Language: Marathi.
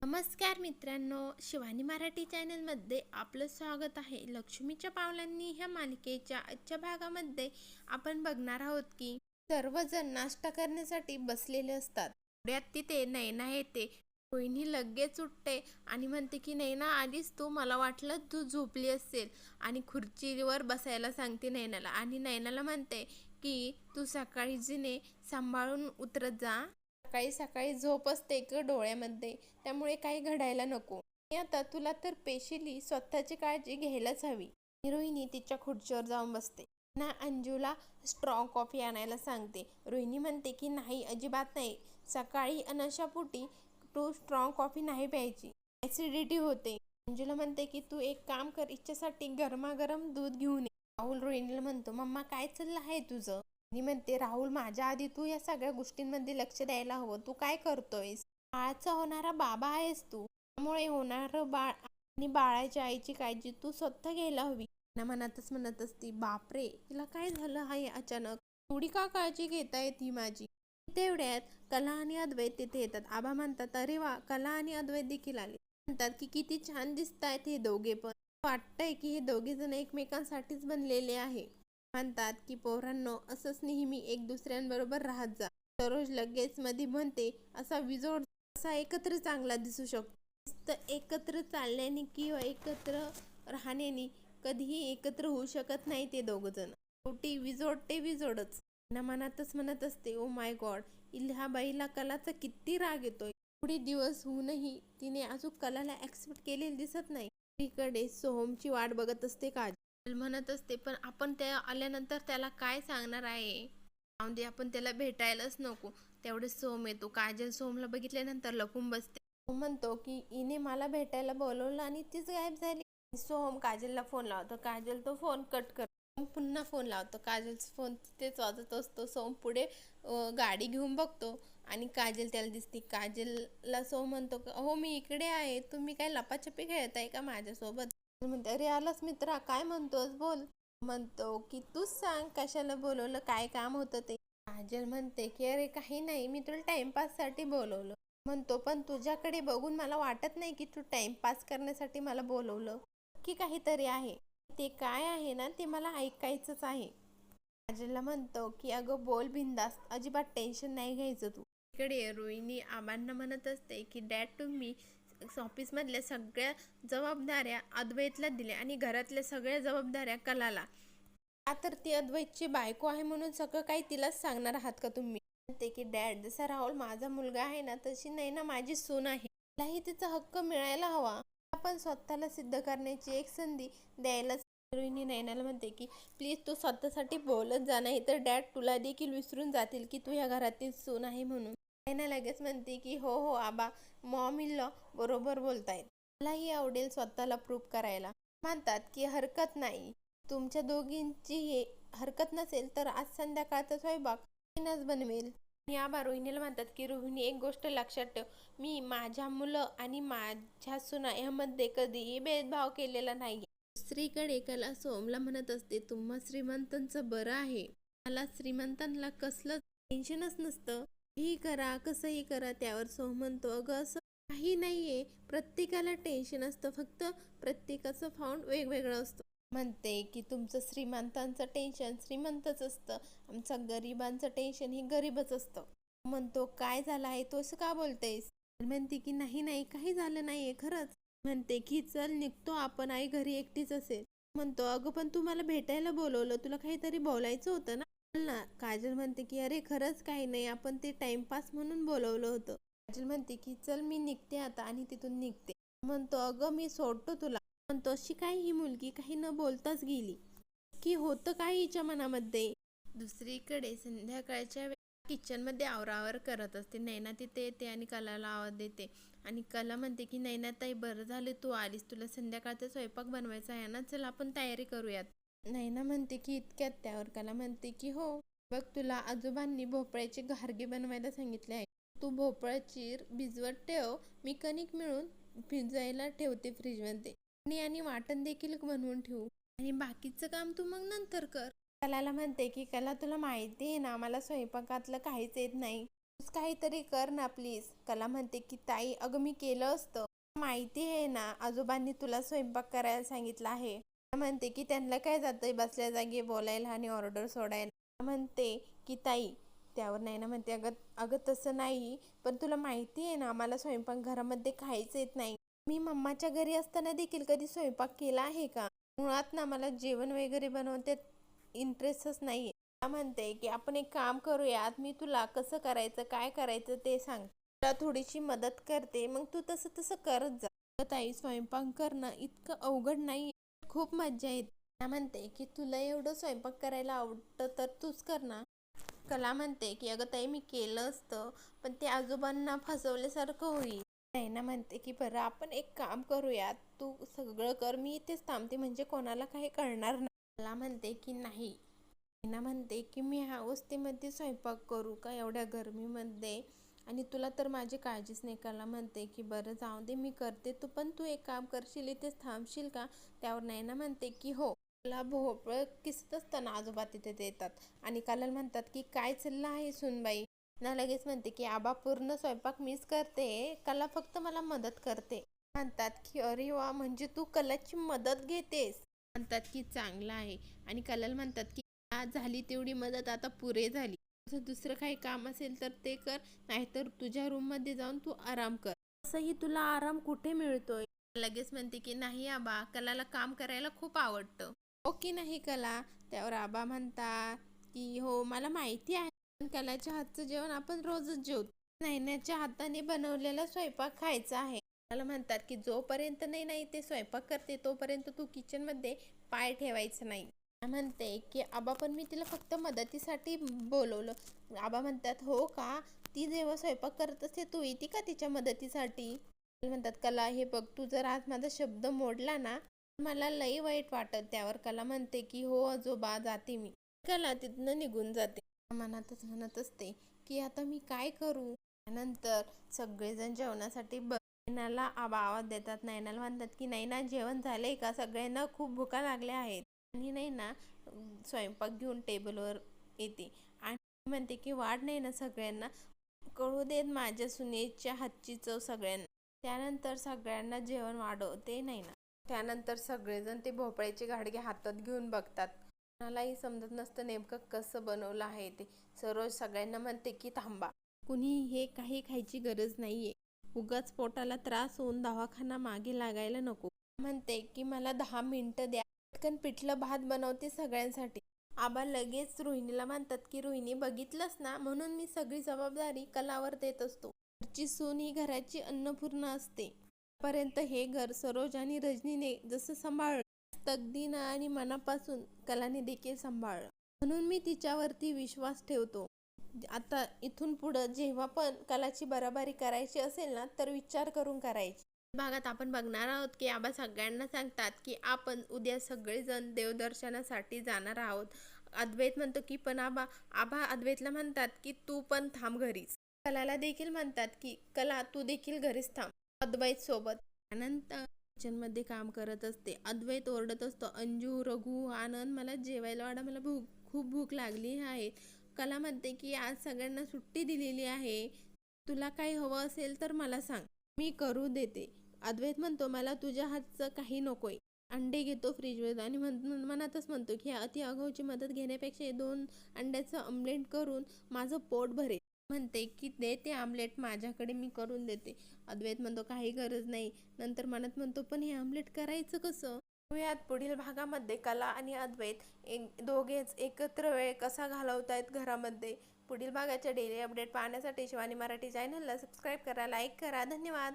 नमस्कार मित्रांनो, शिवानी मराठी चॅनलमध्ये आपलं स्वागत आहे. लक्ष्मीच्या पावलांनी ह्या मालिकेच्या आजच्या भागामध्ये आपण बघणार आहोत की सर्वजण नाश्ता करण्यासाठी बसलेले असतात. थोड्यात तिथे नैना येते. रोहिणी लगेच उठते आणि म्हणते की नैना आलीस तू, मला वाटलं तू झोपली असेल, आणि खुर्चीवर बसायला सांगते नैनाला. आणि नैनाला म्हणते की तू सकाळी जिने सांभाळून उतरत जा. सकाळी सकाळी झोप असते ग डोळ्यामध्ये, त्यामुळे काही घडायला नको. आणि आता तुला तर पेशीली स्वतःची काळजी घ्यायलाच हवी. रोहिणी तिच्या खुर्चीवर जाऊन बसते ना. अंजूला स्ट्रॉंग कॉफी आणायला सांगते. रोहिणी म्हणते की नाही, अजिबात नाही, सकाळी अनशापोटी तू स्ट्रॉंग कॉफी नाही प्यायची, ॲसिडिटी होते. अंजूला म्हणते की तू एक काम कर, इच्छासाठी गरमागरम दूध घेऊन ये. राहुल रोहिणीला म्हणतो, मम्मा काय चाललं आहे तुझं? मी म्हणते, राहुल माझ्या आधी तू या सगळ्या गोष्टींमध्ये लक्ष द्यायला हवं. तू काय करतोयस? बाळाचा होणारा बाबा आहेस तू, त्यामुळे होणारं बाळ आणि बाळाच्या आईची काळजी तू स्वतः घ्यायला हवी. ना मनातच म्हणत असती, बापरे तिला काय झालं आहे अचानक, थोडी का काळजी घेता येते माझी. तेवढ्यात कला आणि अद्वैत तिथे येतात. आबा म्हणतात, अरे वा, कला आणि अद्वैत देखील आले. म्हणतात की किती छान दिसतायत हे दोघे पण, वाटतंय की हे दोघे जण एकमेकांसाठीच बनलेले आहे. म्हणतात की पोरांनो, असंच नेहमी एक दुसऱ्यांबरोबर राहत जा. सरोज लगेच मध्ये म्हणते, असा विजोड असा एकत्र चांगला दिसू शकतो. नुसतं एकत्र चालल्याने किंवा एकत्र राहण्याने कधीही एकत्र होऊ शकत नाही ते दोघ जण. शेवटी विजोड ते विजोडच. ना मनातच म्हणत असते, ओ माय गॉड, ह्या बाईला कलाचा किती राग येतोय. थोडे दिवस होऊनही तिने अजून कलाला ऍक्सेप्ट केलेले दिसत नाही. तिकडे सोहमची वाट बघत असते काजल. म्हणत असते, पण आपण त्या आल्यानंतर त्याला काय सांगणार आहे? जाऊन दे, आपण त्याला भेटायलाच नको. तेवढे सोहम येतो. काजल सोहमला बघितल्यानंतर लपून बसते. सोहम म्हणतो की हिने मला भेटायला बोलवलं आणि तीच गायब झाली. सोहम काजलला फोन लावतो. काजल तो फोन कट करतो. सोहम पुन्हा फोन लावतो. काजलचा फोन तिथेच वाजत असतो. सोहम पुढे गाडी घेऊन बघतो आणि काजल त्याला दिसते. काजलला सोहम म्हणतो, हो मी इकडे आहे, तुम्ही काय लपाछपी खेळताय का माझ्यासोबत? म्हणते, अरे आलास मित्रा, काय म्हणतोस, बोल. म्हणतो की तूच सांग, कशाला बोलवलं, काय काम होतं ते. काजल म्हणते की अरे काही नाही, मी तुला टाइमपास साठी बोलवलं. म्हणतो, पण तुझ्याकडे बघून मला वाटत नाही की तू टाइमपास करण्यासाठी मला बोलवलं, की काहीतरी आहे. ते काय आहे ना, ते मला ऐकायचंच आहे. काजलला म्हणतो की अगं बोल बिंदास, अजिबात टेन्शन नाही घ्यायचं तू. इकडे रोहिणी आबांना म्हणत असते की डॅड, तुम्ही ऑफिसमधल्या सगळ्या जबाबदाऱ्या अद्वैतला दिल्या आणि घरातल्या सगळ्या जबाबदाऱ्या कलाला. का तर ती अद्वैतची बायको आहे म्हणून सगळं काही तिलाच सांगणार आहात का तुम्ही? म्हणते की डॅड, जसा राहुल माझा मुलगा आहे ना, तशी नैना माझी सून आहे. तिलाही तिचा हक्क मिळायला हवा. आपण स्वतःला सिद्ध करण्याची एक संधी द्यायलाच. रोहिणी नैनाला म्हणते की प्लीज तू स्वतःसाठी बोलत जा, नाही तर डॅड तुला देखील विसरून जातील की तू ह्या घरातील सून आहे म्हणून. नैना लगेच म्हणते की हो हो आबा, मॉम इन लॉ बरोबर बोलतायत. मलाही आवडेल स्वतःला प्रूव्ह करायला. म्हणतात की हरकत नाही, तुमच्या दोघींची हे हरकत नसेल तर आज संध्याकाळचा स्वयंपाक मीच बनवेल. आणि आबा रोहिणीला म्हणतात की रोहिणी, एक गोष्ट लक्षात ठेव, मी माझ्या मुलं आणि माझ्या सुना यामध्ये कधीही भेदभाव केलेला नाही. दुसरीकडे कला सोहमला म्हणत असते, तुम्हा श्रीमंतांचं बरं आहे, मला श्रीमंतांना कसलं टेन्शनच नसतं, ही करा कसंही करा. त्यावर सोहम म्हणतो, अगं असं काही नाहीये, प्रत्येकाला टेन्शन असतं, फक्त प्रत्येकाचं फाउंड वेगवेगळं असतं. म्हणते की तुमचं श्रीमंतांचं टेन्शन श्रीमंतच असतं, आमचं गरिबांचं टेन्शन हे गरीबच असतं. म्हणतो, काय झालं आहे, तू असं का बोलतेस? म्हणते की नाही नाही, काही झालं नाहीये खरंच. म्हणते की चल निघतो आपण, आई घरी एकटीच असेल. म्हणतो, अगं पण तू मला भेटायला बोलवलं, तुला काहीतरी बोलायचं होतं ना, चल ना. काजल म्हणते की अरे खरंच काही नाही, आपण ते टाइमपास म्हणून बोलवलं होतं. काजल म्हणते की चल मी निघते आता, आणि तिथून निघते. म्हणतो, अगं मी सोडतो तुला. म्हणतो, अशी काय ही मुलगी काही न बोलताच गेली, की होतं काय हिच्या मनामध्ये. दुसरीकडे संध्याकाळच्या किचन मध्ये आवरावर करत असते. नैना तिथे येते आणि कलाला आवाज देते आणि कला म्हणते की नैना ताई, बरं झाले तू आलीस, तुला संध्याकाळचा स्वयंपाक बनवायचा आहे ना, चल आपण तयारी करूयात. नैना म्हणते की इतक्यात? त्यावर कला म्हणते की हो, बघ तुला आजोबांनी भोपळ्याची घारगे बनवायला सांगितले आहे, तू भोपळा चीर, भिजवत ठेव, मी कणिक मिळून भिजायला ठेवते फ्रीजमध्ये, आणि वाटण देखील बनवून ठेवू, आणि बाकीचं काम तू मग नंतर कर. कलाला म्हणते की कला, तुला माहिती आहे ना, मला स्वयंपाकातलं काहीच येत नाही, तू तूच काहीतरी कर ना प्लीज. कला म्हणते की ताई अगं मी केलं असतं. माहिती आहे ना आजोबांनी तुला स्वयंपाक करायला सांगितलं आहे. म्हणते की त्यांना काय जातंय बसल्या जागी बोलायला आणि ऑर्डर सोडायला. म्हणते की ताई त्यावर नैना म्हणते अगं अगं तसं नाही, पण तुला माहिती आहे ना मला स्वयंपाक घरामध्ये काहीच येत नाही. मी मम्माच्या घरी असताना देखील कधी स्वयंपाक केला आहे का? मुळात ना मला जेवण वगैरे बनवण्यात इंटरेस्टच नाही. म्हणते की आपण एक काम करूयात, मी तुला कसं करायचं काय करायचं ते सांग, तुला थोडीशी मदत करते, मग तू तसं तसं करत जा. अगं ताई स्वयंपाक करणं इतकं अवघड नाही, खूप मज्जा येते. म्हणते की तुला एवढं स्वयंपाक करायला आवडतं तर तूच कर ना. कला म्हणते की अगं ताई मी केलं असतं, पण ते आजोबांना फसवल्यासारखं होईल. नैना म्हणते की बरं आपण एक काम करूयात, तू सगळं कर मी इथेच थांबते म्हणजे कोणाला काही कळणार नाही. कला म्हणते की नाही. नैना म्हणते की मी ह्या अवस्थेमध्ये स्वयंपाक करू का एवढ्या गरमीमध्ये, आणि तुला तर माझी काळजीच नाही. कला म्हणते की बरं जाऊ दे मी करते, तू एक काम करशील इथेच थांबशील का? त्यावर नैना म्हणते की हो. कला भोपळ किसत असताना आजोबा तिथे येतात आणि कलाला म्हणतात की काय चाललं आहे सुनबाई. ना लगेच म्हणते की आबा पूर्ण स्वयंपाक मीच करते, कला फक्त मला मदत करते. म्हणतात की अरे वा म्हणजे तू कलाची मदत घेतेस. म्हणतात की चांगलं आहे. आणि कलाला म्हणतात की आज झाली तेवढी मदत आता पुरे झाली. असं दुसरं काही काम असेल तर ते कर, नाहीतर तुझ्या रूम मध्ये जाऊन तू आराम कर. असंही तुला आराम कुठे मिळतोय? लगेच म्हणते की नाही आबा, कलाला काम करायला खूप आवडतं. हो की नाही कला? त्यावर आबा म्हणतात की हो मला माहिती आहे, पण कलाच्या हातचं जेवण आपण रोजच जेवतो. नैनाच्या हाताने बनवलेला स्वयंपाक खायचा आहे. मला म्हणतात की जोपर्यंत नाही ते स्वयंपाक करते तोपर्यंत तू किचन मध्ये पाय ठेवायचं नाही. म्हणते की आबा पण मी तिला फक्त मदतीसाठी बोलवलं. आबा म्हणतात हो का, ती जेव्हा स्वयंपाक करत असते तू येते का तिच्या मदतीसाठी? म्हणतात कला हे बघ तू जर आज माझा शब्द मोडला ना मला लई वाईट वाटत. त्यावर कला म्हणते की हो आजोबा जाते मी. कला तिथनं निघून जाते. मनातच म्हणत असते की आता मी काय करू. त्यानंतर सगळेजण जेवणासाठी नैनाला आवाज देतात. नैनाला म्हणतात की नैना जेवण झालंय का, सगळ्यांना खूप भुका लागल्या आहेत. आणि नैना स्वयंपाक घेऊन टेबलवर येते आणि म्हणते की वाढ नाही ना सगळ्यांना कळू देत माझ्या सुनेच्या हातची चव सगळ्यांना. त्यानंतर सगळ्यांना जेवण वाढवते नैना. त्यानंतर सगळेजण ते भोपळ्याचे घाडगे हातात घेऊन बघतात. कोणालाही समजत नसतं नेमकं कसं बनवलं आहे ते. सरोज सगळ्यांना म्हणते की थांबा, कुणी हे काही खायची गरज नाहीये, उगाच पोटाला त्रास होऊन दवाखाना मागे लागायला नको. म्हणते की मला 10 मिनिटं द्या, पटकन पिठलं भात बनवते सगळ्यांसाठी. आबा लगेच रोहिणीला म्हणतात की रोहिणी बघितलंस ना, म्हणून मी सगळी जबाबदारी कलावर देत असतो. घरची सून ही घराची अन्नपूर्णा असते. पर्यंत हे घर सरोज आणि रजनीने जसं सांभाळलं, तकदीनं आणि मनापासून कलाने देखील सांभाळलं, म्हणून मी तिच्यावरती विश्वास ठेवतो. आता इथून पुढं जेव्हा पण कलाची बराबरी करायची असेल ना तर विचार करून करायची. भागात आपण बघणार आहोत की आबा सगळ्यांना सांगतात की आपण उद्या सगळेजण देवदर्शनासाठी जाणार आहोत. अद्वैत म्हणतो की पण आबा आबा अद्वैतला म्हणतात की तू पण थांब घरीच. कलाला देखील म्हणतात की कला तू देखील घरीच थांब अद्वैत सोबत. त्यानंतर किचन मध्ये काम करत असते. अद्वैत ओरडत असतो अंजू रघु आनंद मला जेवायला वाढा, मला खूप भूक लागली आहे. कला म्हणते की आज सगळ्यांना सुट्टी दिलेली आहे, तुला काही हवं असेल तर मला सांग, मी करू देते. अद्वैत म्हणतो मला तुझ्या हातचं काही नकोय. अंडे घेतो फ्रीजवर आणि मनातच म्हणतो की अति आगाऊची मदत घेण्यापेक्षा 2 अंड्याचं ऑमलेट करून माझं पोट भरेल. म्हणते की दे ते आमलेट माझ्याकडे, मी करून देते. अद्वैत म्हणतो काही गरज नाही. नंतर मनात म्हणतो पण हे आमलेट करायचं कसं. यात पुढील भागामध्ये कला आणि अद्वैत दोघेच एकत्र वेळ कसा घालवतायत घरामध्ये. पुढील भागाच्या डेली अपडेट पाहण्यासाठी शिवानी मराठी चॅनलला सबस्क्राईब करा, लाईक करा. धन्यवाद.